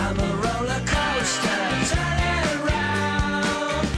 I'm a roller coaster, turning around.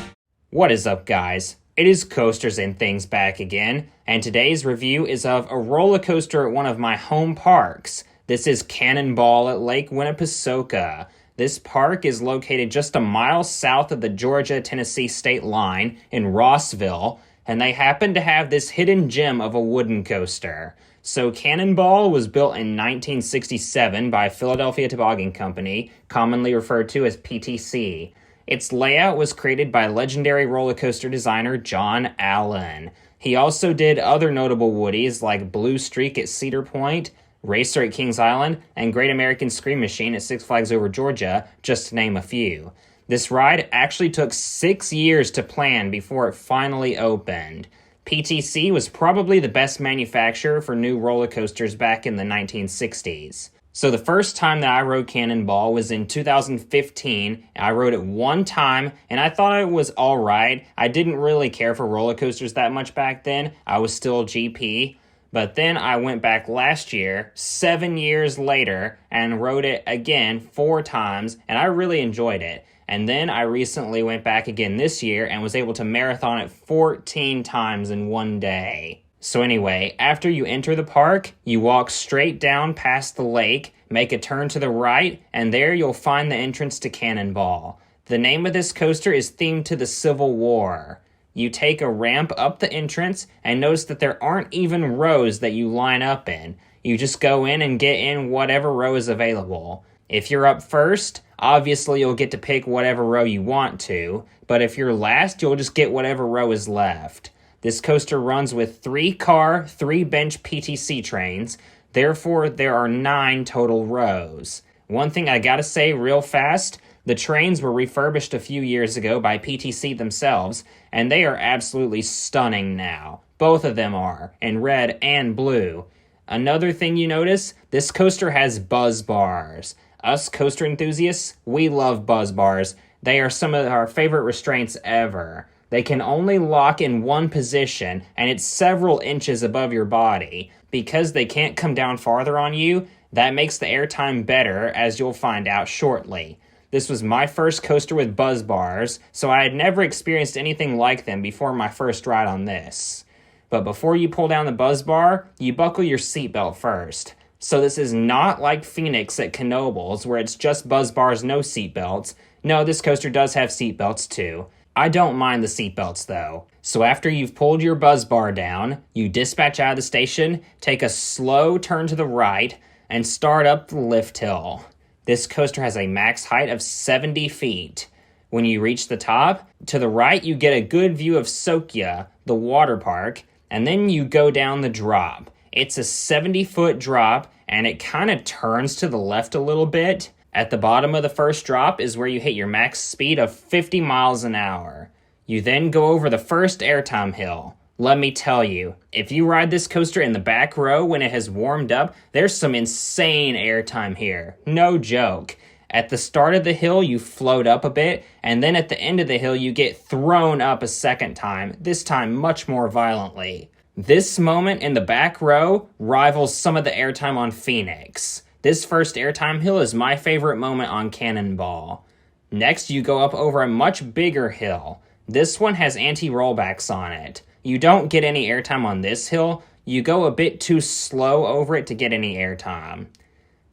What is up, guys? It is Coasters and Things back again, and today's review is of a roller coaster at one of my home parks. This is Cannonball at Lake Winnepesaukah. This park is located just a mile south of the Georgia-Tennessee state line in Rossville, and they happen to have this hidden gem of a wooden coaster. So Cannonball was built in 1967 by Philadelphia Toboggan Company, commonly referred to as PTC. Its layout was created by legendary roller coaster designer John Allen. He also did other notable woodies like Blue Streak at Cedar Point, Racer at Kings Island, and Great American Scream Machine at Six Flags Over Georgia, just to name a few. This ride actually took 6 years to plan before it finally opened. PTC was probably the best manufacturer for new roller coasters back in the 1960s. So the first time that I rode Cannonball was in 2015. I rode it one time, and I thought it was alright. I didn't really care for roller coasters that much back then. I was still GP. But then I went back last year, 7 years later, and rode it again 4 times, and I really enjoyed it. And then I recently went back again this year and was able to marathon it 14 times in one day. So anyway, after you enter the park, you walk straight down past the lake, make a turn to the right, and there you'll find the entrance to Cannonball. The name of this coaster is themed to the Civil War. You take a ramp up the entrance and notice that there aren't even rows that you line up in. You just go in and get in whatever row is available. If you're up first, obviously you'll get to pick whatever row you want to, but if you're last, you'll just get whatever row is left. This coaster runs with 3-car, 3-bench PTC trains, therefore there are 9 total rows. One thing I gotta say real fast, the trains were refurbished a few years ago by PTC themselves, and they are absolutely stunning now. Both of them are, in red and blue. Another thing you notice, this coaster has buzz bars. Us coaster enthusiasts, we love buzz bars. They are some of our favorite restraints ever. They can only lock in one position, and it's several inches above your body. Because they can't come down farther on you, that makes the airtime better, as you'll find out shortly. This was my first coaster with buzz bars, so I had never experienced anything like them before my first ride on this. But before you pull down the buzz bar, you buckle your seatbelt first. So this is not like Phoenix at Knoebels, where it's just buzz bars, no seatbelts. No, this coaster does have seatbelts too. I don't mind the seatbelts though. So after you've pulled your buzz bar down, you dispatch out of the station, take a slow turn to the right, and start up the lift hill. This coaster has a max height of 70 feet. When you reach the top, to the right you get a good view of Sokia, the water park, and then you go down the drop. It's a 70-foot drop, and it kind of turns to the left a little bit. At the bottom of the first drop is where you hit your max speed of 50 miles an hour. You then go over the first airtime hill. Let me tell you, if you ride this coaster in the back row when it has warmed up, there's some insane airtime here. No joke. At the start of the hill, you float up a bit, and then at the end of the hill, you get thrown up a second time, this time much more violently. This moment in the back row rivals some of the airtime on Phoenix. This first airtime hill is my favorite moment on Cannonball. Next, you go up over a much bigger hill. This one has anti-rollbacks on it. You don't get any airtime on this hill. You go a bit too slow over it to get any airtime.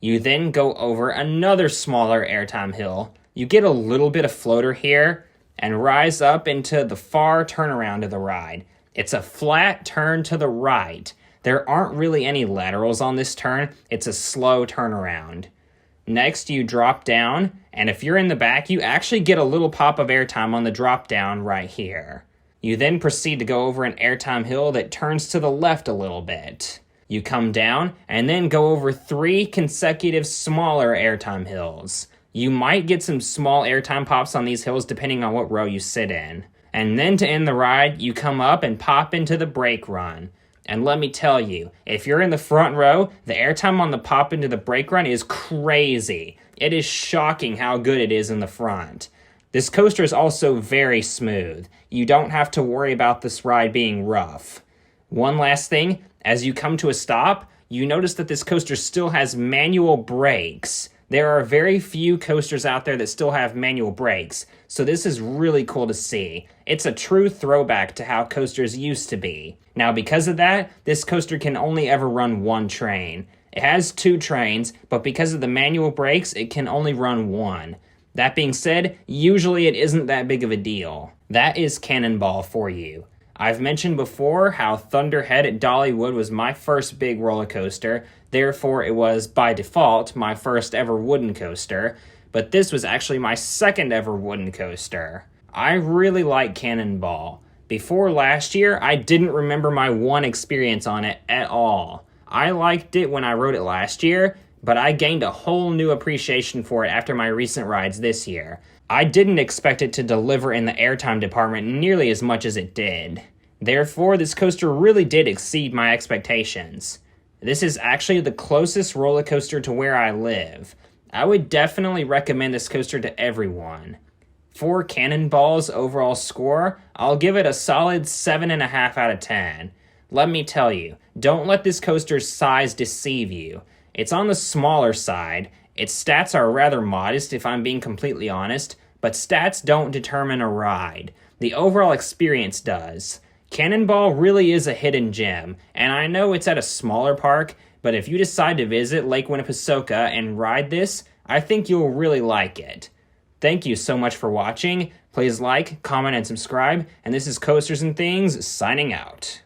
You then go over another smaller airtime hill. You get a little bit of floater here and rise up into the far turnaround of the ride. It's a flat turn to the right. There aren't really any laterals on this turn. It's a slow turnaround. Next, you drop down, and if you're in the back, you actually get a little pop of airtime on the drop down right here. You then proceed to go over an airtime hill that turns to the left a little bit. You come down, and then go over 3 consecutive smaller airtime hills. You might get some small airtime pops on these hills depending on what row you sit in. And then to end the ride, you come up and pop into the brake run. And let me tell you, if you're in the front row, the airtime on the pop into the brake run is crazy. It is shocking how good it is in the front. This coaster is also very smooth. You don't have to worry about this ride being rough. One last thing, as you come to a stop, you notice that this coaster still has manual brakes. There are very few coasters out there that still have manual brakes, so this is really cool to see. It's a true throwback to how coasters used to be. Now, because of that, this coaster can only ever run one train. It has 2 trains, but because of the manual brakes, it can only run one. That being said, usually it isn't that big of a deal. That is Cannonball for you. I've mentioned before how Thunderhead at Dollywood was my first big roller coaster, therefore it was, by default, my first ever wooden coaster, but this was actually my second ever wooden coaster. I really like Cannonball. Before last year, I didn't remember my one experience on it at all. I liked it when I rode it last year, but I gained a whole new appreciation for it after my recent rides this year. I didn't expect it to deliver in the airtime department nearly as much as it did. Therefore, this coaster really did exceed my expectations. This is actually the closest roller coaster to where I live. I would definitely recommend this coaster to everyone. For Cannonball's overall score, I'll give it a solid 7.5 out of 10. Let me tell you, don't let this coaster's size deceive you. It's on the smaller side. Its stats are rather modest if I'm being completely honest, but stats don't determine a ride. The overall experience does. Cannonball really is a hidden gem, and I know it's at a smaller park, but if you decide to visit Lake Winnepesaukah and ride this, I think you'll really like it. Thank you so much for watching. Please like, comment, and subscribe, and this is Coasters and Things signing out.